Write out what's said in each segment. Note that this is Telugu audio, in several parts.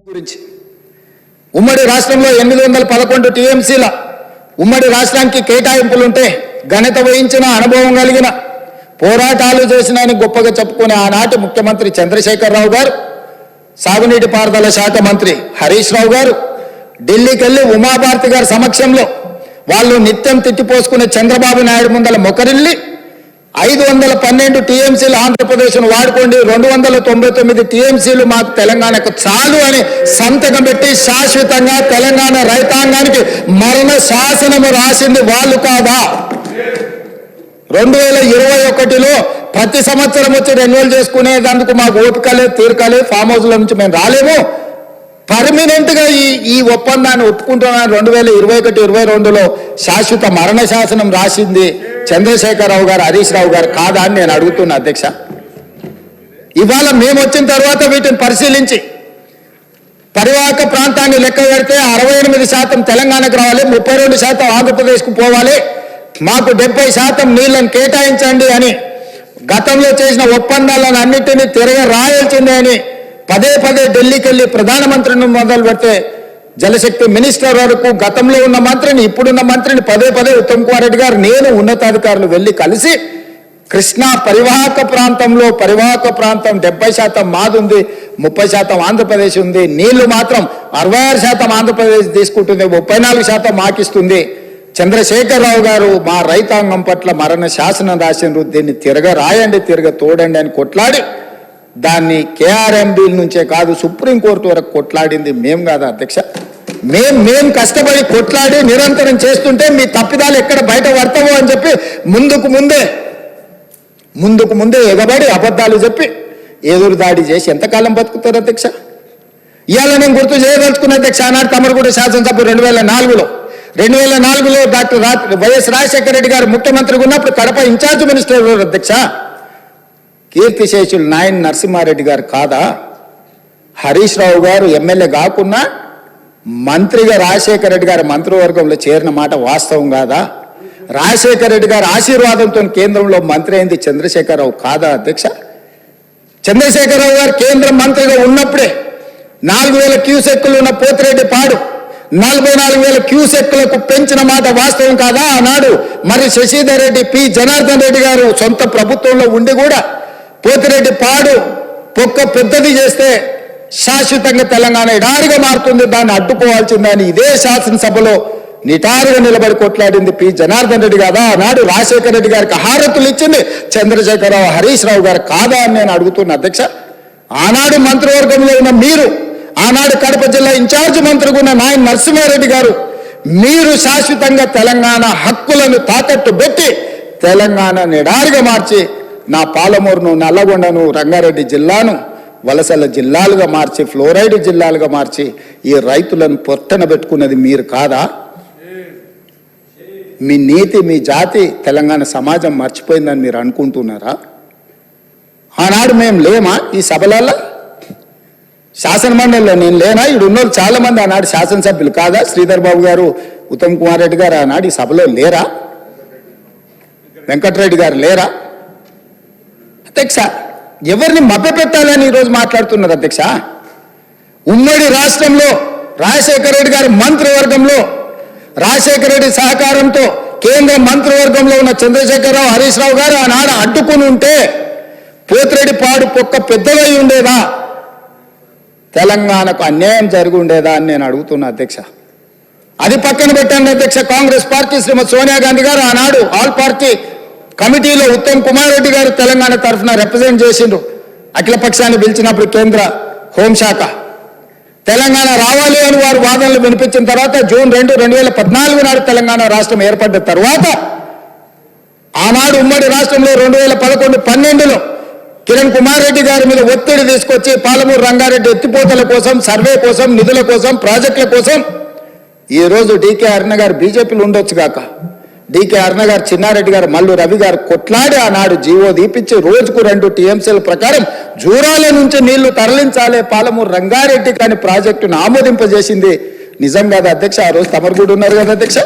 గురించి ఉమ్మడి రాష్ట్రంలో 811 టీఎంసీల ఉమ్మడి రాష్ట్రానికి కేటాయింపులుంటే ఘనత వహించిన అనుభవం కలిగిన పోరాటాలు చేసిన గొప్పగా చెప్పుకునే ఆనాటి ముఖ్యమంత్రి చంద్రశేఖరరావు గారు, సాగునీటి పారుదల శాఖ మంత్రి హరీష్ రావు గారు ఢిల్లీకి వెళ్ళి ఉమాభారతి గారి సమక్షంలో వాళ్ళు నిత్యం తిట్టిపోసుకునే చంద్రబాబు నాయుడు ముందల మొకరిల్లి 512 టీఎంసీలు ఆంధ్రప్రదేశ్ను వాడుకోండి, 299 టీఎంసీలు మాకు తెలంగాణకు చాలు అని సంతకం పెట్టి శాశ్వతంగా తెలంగాణ రైతాంగానికి మరణ శాసనము రాసింది వాళ్ళు కాదా? 2021లో ప్రతి సంవత్సరం వచ్చి రెన్యువల్ చేసుకునేందుకు మాకు ఓపికలే తీరకలే, ఫామ్ హౌస్ల నుంచి మేము రాలేము, పర్మినెంట్ గా ఈ ఒప్పందాన్ని ఒప్పుకుంటున్నాను 2021-22లో శాశ్వత మరణ శాసనం రాసింది చంద్రశేఖరరావు గారు, హరీష్ రావు గారు కాదా అని నేను అడుగుతున్నా అధ్యక్ష. ఇవాళ మేము వచ్చిన తర్వాత వీటిని పరిశీలించి పరివాహక ప్రాంతాన్ని లెక్క పెడితే 68% తెలంగాణకు రావాలి, 32% ఆంధ్రప్రదేశ్కు పోవాలి, మాకు 70% నీళ్లను కేటాయించండి అని గతంలో చేసిన ఒప్పందాలను అన్నింటినీ తిరగ రాయాల్సిందే అని పదే ఢిల్లీకి వెళ్ళి ప్రధానమంత్రిని మొదలు పెడితే జలశక్తి మినిస్టర్ వరకు గతంలో ఉన్న మంత్రిని, ఇప్పుడున్న మంత్రిని పదే ఉత్తమ్ కుమార్ రెడ్డి గారు, నేను ఉన్నతాధికారులు వెళ్ళి కలిసి కృష్ణా పరివాహక ప్రాంతం 70% మాది ఉంది, 30% ఆంధ్రప్రదేశ్ ఉంది, నీళ్లు మాత్రం 66% ఆంధ్రప్రదేశ్ తీసుకుంటుంది, 34% మాకిస్తుంది. చంద్రశేఖరరావు గారు మా రైతాంగం పట్ల మరణ శాసనం రాసినారు, దీన్ని తిరగ రాయండి, తిరగ తోడండి అని కొట్లాడి దాన్ని కేఆర్ఎంబీ నుంచే కాదు సుప్రీంకోర్టు వరకు కొట్లాడింది మేము కాదా అధ్యక్ష? మేం కష్టపడి కొట్లాడి నిరంతరం చేస్తుంటే మీ తప్పిదాలు ఎక్కడ బయట పడతావో అని చెప్పి ముందుకు ముందే ఎగబడి అబద్ధాలు చెప్పి ఎదురు దాడి చేసి ఎంతకాలం బతుకుతారు అధ్యక్ష? ఇవాళ నేను గుర్తు చేయదలుచుకున్న అధ్యక్ష, ఆనాడు తమరగూడ శాసనసభ 2004లో డాక్టర్ వైఎస్ రాజశేఖర రెడ్డి గారు ముఖ్యమంత్రిగా ఉన్నప్పుడు కడప ఇన్ఛార్జ్ మినిస్టర్ అధ్యక్ష కీర్తిశేషులు నాయన్ నరసింహారెడ్డి గారు కాదా? హరీష్ రావు గారు ఎమ్మెల్యే కాకుండా మంత్రిగా రాజశేఖర రెడ్డి గారి మంత్రివర్గంలో చేరిన మాట వాస్తవం కాదా? రాజశేఖర రెడ్డి గారి ఆశీర్వాదంతో కేంద్రంలో మంత్రి అయింది చంద్రశేఖరరావు కాదా అధ్యక్ష? చంద్రశేఖరరావు గారు కేంద్ర మంత్రిగా ఉన్నప్పుడే 4,000 క్యూసెక్కులు ఉన్న పోతిరెడ్డి పాడు 44,000 క్యూసెక్కులకు పెంచిన మాట వాస్తవం కాదా? ఆనాడు మరి శశిధర్ రెడ్డి, పి జనార్దన్ రెడ్డి గారు సొంత ప్రభుత్వంలో ఉండి కూడా పోతిరెడ్డి పాడు పొక్క పెద్దది చేస్తే శాశ్వతంగా తెలంగాణ ఎడారిగా మారుతుంది, దాన్ని అడ్డుకోవాల్సిందని ఇదే శాసనసభలో నిటారుగా నిలబడి కొట్లాడింది పి జనార్దన్ రెడ్డి కాదా? ఆనాడు రాజశేఖర రెడ్డి గారికి హారతులు ఇచ్చింది చంద్రశేఖరరావు, హరీష్ రావు గారు కాదా అని నేను అడుగుతున్నా అధ్యక్ష. ఆనాడు మంత్రివర్గంలో ఉన్న మీరు, ఆనాడు కడప జిల్లా ఇన్ఛార్జ్ మంత్రిగా ఉన్న నాయన్ నరసింహారెడ్డి గారు, మీరు శాశ్వతంగా తెలంగాణ హక్కులను తాకట్టు పెట్టి తెలంగాణ నిడారిగా మార్చి నా పాలమూరును, నల్లగొండను, రంగారెడ్డి జిల్లాను వలసల జిల్లాలుగా మార్చి, ఫ్లోరైడ్ జిల్లాలుగా మార్చి ఈ రైతులను పొట్టన పెట్టుకున్నది మీరు కాదా? మీ నీతి, మీ జాతి తెలంగాణ సమాజం మర్చిపోయిందని మీరు అనుకుంటున్నారా? ఆనాడు మేము లేమా ఈ సభలలో? శాసనమండలిలో నేను లేనా? ఇక్కడ ఉన్నోళ్ళు చాలా మంది ఆనాడు శాసనసభ్యులు కాదా? శ్రీధర్ బాబు గారు, ఉత్తమ్ కుమార్ రెడ్డి గారు ఆనాడు ఈ సభలో లేరా? వెంకటరెడ్డి గారు లేరా? అధ్యక్ష, ఎవరిని మభ్యపెట్టాలని ఈరోజు మాట్లాడుతున్నారు అధ్యక్ష? ఉమ్మడి రాష్ట్రంలో రాజశేఖర రెడ్డి గారి మంత్రివర్గంలో రాజశేఖర రెడ్డి సహకారంతో కేంద్ర మంత్రివర్గంలో ఉన్న చంద్రశేఖరరావు, హరీష్ రావు గారు ఆనాడు అడ్డుకుని ఉంటే పోతిరెడ్డి పాడు పొక్క పెద్దగా ఉండేదా? తెలంగాణకు అన్యాయం జరిగి ఉండేదా అని నేను అడుగుతున్నా అధ్యక్ష. అది పక్కన పెట్టండి అధ్యక్ష. కాంగ్రెస్ పార్టీ శ్రీమతి సోనియా గాంధీ గారు ఆనాడు ఆల్ పార్టీ కమిటీలో ఉత్తమ్ కుమార్ రెడ్డి గారు తెలంగాణ తరఫున రిప్రజెంట్ చేసిండ్రు. అఖిల పక్షాన్ని పిలిచినప్పుడు కేంద్ర హోంశాఖ తెలంగాణ రావాలి అని వారు వాదనలు వినిపించిన తర్వాత జూన్ 2, 2014 నాడు తెలంగాణ రాష్ట్రం ఏర్పడ్డ తర్వాత ఆనాడు ఉమ్మడి రాష్ట్రంలో 2011-12లో కిరణ్ కుమార్ రెడ్డి గారి మీద ఒత్తిడి తీసుకొచ్చి పాలమూరు రంగారెడ్డి ఎత్తిపోతల కోసం, సర్వే కోసం, నిధుల కోసం, ప్రాజెక్టుల కోసం ఈరోజు డీకే అరుణ గారు బీజేపీలో ఉండొచ్చు కాక, డీకే అరుణ గారు, చిన్నారెడ్డి గారు, మల్లు రవి గారు కొట్లాడి ఆనాడు జీవో దీపించి రోజుకు 2 టీఎంసీల ప్రకారం జూరాల నుంచి నీళ్లు తరలించాలి పాలమూరు రంగారెడ్డి కానీ ప్రాజెక్టును ఆమోదింపజేసింది నిజం కాదా అధ్యక్ష? ఆ రోజు తమరు కూడా ఉన్నారు కదా అధ్యక్ష.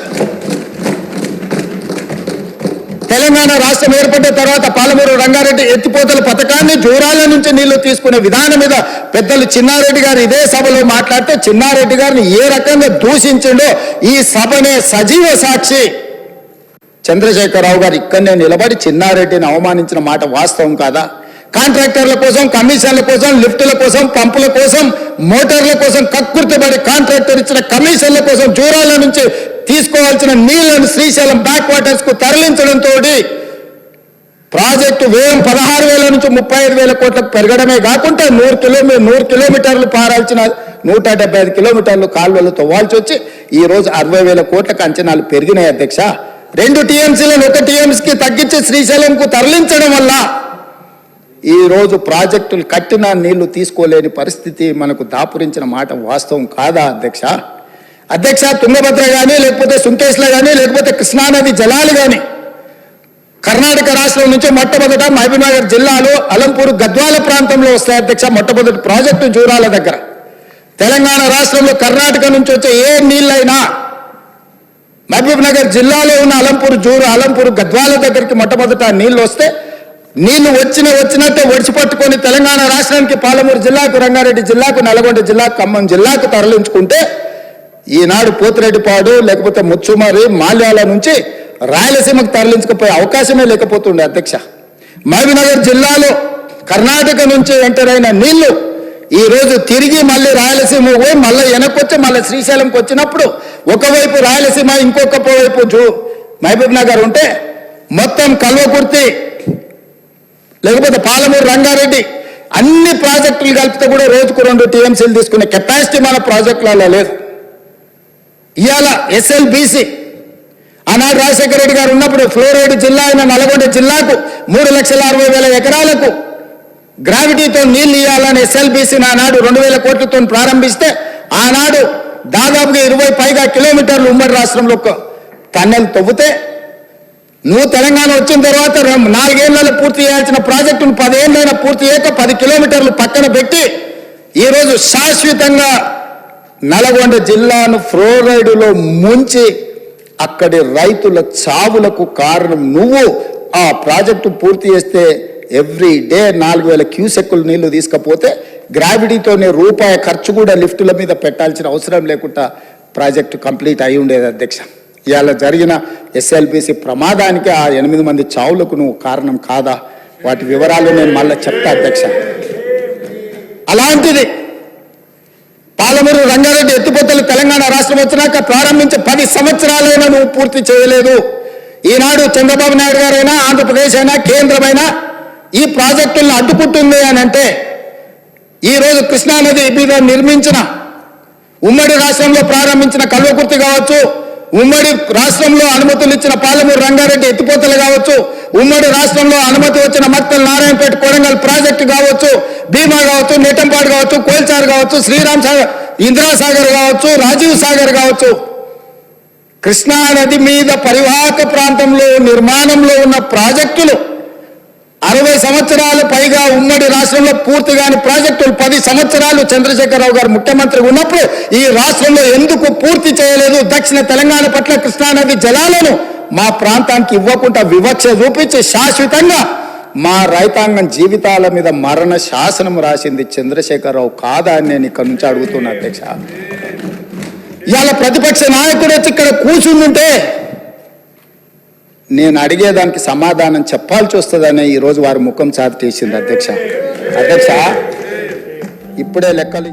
తెలంగాణ రాష్ట్రం ఏర్పడిన తర్వాత పాలమూరు రంగారెడ్డి ఎత్తిపోతల పథకాన్ని జూరాల నుంచి నీళ్లు తీసుకునే విధానం మీద పెద్దలు చిన్నారెడ్డి గారు ఇదే సభలో మాట్లాడితే చిన్నారెడ్డి గారిని ఏ రకంగా దూషించిండో ఈ సభనే సజీవ సాక్షి. చంద్రశేఖరరావు గారు ఇక్కడనే నిలబడి చిన్నారెడ్డిని అవమానించిన మాట వాస్తవం కాదా? కాంట్రాక్టర్ల కోసం, కమిషన్ల కోసం, లిఫ్టుల కోసం, పంపుల కోసం, మోటార్ల కోసం కక్కుర్తిపడి కాంట్రాక్టర్ ఇచ్చిన కమిషన్ల కోసం జూరాల నుంచి తీసుకోవాల్సిన నీళ్లను శ్రీశైలం బ్యాక్ వాటర్స్ కు తరలించడంతో ప్రాజెక్టు వ్యయం 16,000 నుంచి 35,000 కోట్లకు పెరగడమే కాకుండా 100 కిలోమీటర్లు పారాల్సిన 175 కిలోమీటర్లు కాలువలు తవ్వాల్సి వచ్చి ఈ రోజు 60,000 కోట్లకు అంచనాలు పెరిగినాయి అధ్యక్ష. 2 టీఎంసీలను 1 టీఎంసీకి తగ్గించి శ్రీశైలంకు తరలించడం వల్ల ఈ రోజు ప్రాజెక్టులు కట్టిన నీళ్లు తీసుకోలేని పరిస్థితి మనకు దాపురించిన మాట వాస్తవం కాదా అధ్యక్ష? అధ్యక్ష, తుంగభద్ర కానీ, లేకపోతే సుంకేశ్లో కానీ, లేకపోతే కృష్ణానది జలాలు కానీ కర్ణాటక రాష్ట్రం నుంచి మొట్టమొదట మహబూబ్నగర్ జిల్లాలో అలంపూర్ గద్వాల ప్రాంతంలో వస్తాయి అధ్యక్ష. మొట్టమొదటి ప్రాజెక్టు జూరాల దగ్గర. తెలంగాణ రాష్ట్రంలో కర్ణాటక నుంచి వచ్చే ఏ నీళ్ళైనా మహబూబ్నగర్ జిల్లాలో ఉన్న అలంపూర్ గద్వాల దగ్గరికి మొట్టమొదట నీళ్లు వస్తే నీళ్లు వచ్చినట్టే ఒడిచిపట్టుకొని తెలంగాణ రాష్ట్రానికి పాలమూరు జిల్లాకు, రంగారెడ్డి జిల్లాకు, నల్గొండ జిల్లాకు, ఖమ్మం జిల్లాకు తరలించుకుంటే ఈనాడు పోతిరెడ్డిపాడు లేకపోతే ముచ్చుమరి మాల్యాల నుంచి రాయలసీమకు తరలించకపోయే అవకాశమే లేకపోతుండే అధ్యక్ష. మహబూబ్నగర్ జిల్లాలో కర్ణాటక నుంచి ఎంటర్ అయిన నీళ్లు ఈ రోజు తిరిగి మళ్ళీ రాయలసీమ పోయి మళ్ళీ వెనక్కొచ్చి మళ్ళీ శ్రీశైలంకి వచ్చినప్పుడు ఒకవైపు రాయలసీమ ఇంకొక వైపు మహబూబ్ నగర్ ఉంటే మొత్తం కల్వకుర్తి లేకపోతే పాలమూరు రంగారెడ్డి అన్ని ప్రాజెక్టులు కలిపితే కూడా రోజుకు 2 టీఎంసీలు తీసుకునే కెపాసిటీ మన ప్రాజెక్టులలో లేదు. ఇవాళ ఎస్ఎల్బీసీ ఆనాడు రాజశేఖర రెడ్డి గారు ఉన్నప్పుడు ఫ్లోరైడ్ జిల్లా అయిన నల్గొండ జిల్లాకు 3,60,000 ఎకరాలకు గ్రావిటీతో నీళ్లు ఇవ్వాలని ఎస్ఎల్బీసీ ఆనాడు 2,000 కోట్లతో ప్రారంభిస్తే ఆనాడు దాదాపుగా 20 పైగా కిలోమీటర్లు ఉమ్మడి రాష్ట్రంలో టన్నెల్ తవ్వుతే నువ్వు తెలంగాణ వచ్చిన తర్వాత 4 ఏళ్లలో పూర్తి చేయాల్సిన ప్రాజెక్టును 10 ఏళ్ళైనా పూర్తి చేయక 10 కిలోమీటర్లు పక్కన పెట్టి ఈరోజు శాశ్వతంగా నల్గొండ జిల్లాను ఫ్లోరైడ్లో ముంచి అక్కడి రైతుల చావులకు కారణం నువ్వు. ఆ ప్రాజెక్టు పూర్తి చేస్తే ఎవ్రీ డే 4,000 క్యూసెక్కులు నీళ్లు తీసుకపోతే గ్రావిటీతోనే రూపాయి ఖర్చు కూడా లిఫ్టుల మీద పెట్టాల్సిన అవసరం లేకుండా ప్రాజెక్టు కంప్లీట్ అయి ఉండేది అధ్యక్ష. ఇవాళ జరిగిన ఎస్ఎల్బీసీ ప్రమాదానికి ఆ 8 మంది చావులకు నువ్వు కారణం కాదా? వాటి వివరాలు నేను మళ్ళీ చెప్తా అధ్యక్ష. అలాంటిది పాలమూరు రంగారెడ్డి ఎత్తిపోతలు తెలంగాణ రాష్ట్రం వచ్చినాక ప్రారంభించి 10 సంవత్సరాలైనా నువ్వు పూర్తి చేయలేదు. ఈనాడు చంద్రబాబు నాయుడు గారైనా, ఆంధ్రప్రదేశ్ అయినా, కేంద్రమైనా ఈ ప్రాజెక్టులను అడ్డుకుంటుంది అని అంటే ఈరోజు కృష్ణానది మీద నిర్మించిన ఉమ్మడి రాష్ట్రంలో ప్రారంభించిన కల్వకుర్తి కావచ్చు, ఉమ్మడి రాష్ట్రంలో అనుమతులు ఇచ్చిన పాలమూరు రంగారెడ్డి ఎత్తిపోతలు కావచ్చు, ఉమ్మడి రాష్ట్రంలో అనుమతి వచ్చిన మక్తల్ నారాయణపేట కొడంగల్ ప్రాజెక్టు కావచ్చు, భీమా కావచ్చు, నెట్టంపాడు కావచ్చు, కోల్చార్ కావచ్చు, శ్రీరామ్ సాగర్, ఇందిరాసాగర్ కావచ్చు, రాజీవ్ సాగర్ కావచ్చు, కృష్ణా నది మీద పరివాహక ప్రాంతంలో నిర్మాణంలో ఉన్న ప్రాజెక్టులు 60 సంవత్సరాలు పైగా ఉమ్మడి రాష్ట్రంలో పూర్తి కాని ప్రాజెక్టులు 10 సంవత్సరాలు చంద్రశేఖరరావు గారు ముఖ్యమంత్రి ఉన్నప్పుడు ఈ రాష్ట్రంలో ఎందుకు పూర్తి చేయలేదు? దక్షిణ తెలంగాణ పట్ల కృష్ణానది జలాలను మా ప్రాంతానికి ఇవ్వకుండా వివక్ష చూపించి శాశ్వతంగా మా రైతాంగం జీవితాల మీద మరణ శాసనం రాసింది చంద్రశేఖరరావు కాదా అని నేను ఇక్కడ నుంచి అడుగుతున్నా అధ్యక్ష. ఇవాళ ప్రతిపక్ష నాయకుడు వచ్చి ఇక్కడ కూర్చుంటే నేను అడిగేదానికి సమాధానం చెప్పాల్సి వస్తుందని ఈరోజు వారి ముఖం చాటు చేసింది అధ్యక్ష. ఇప్పుడే లెక్కలు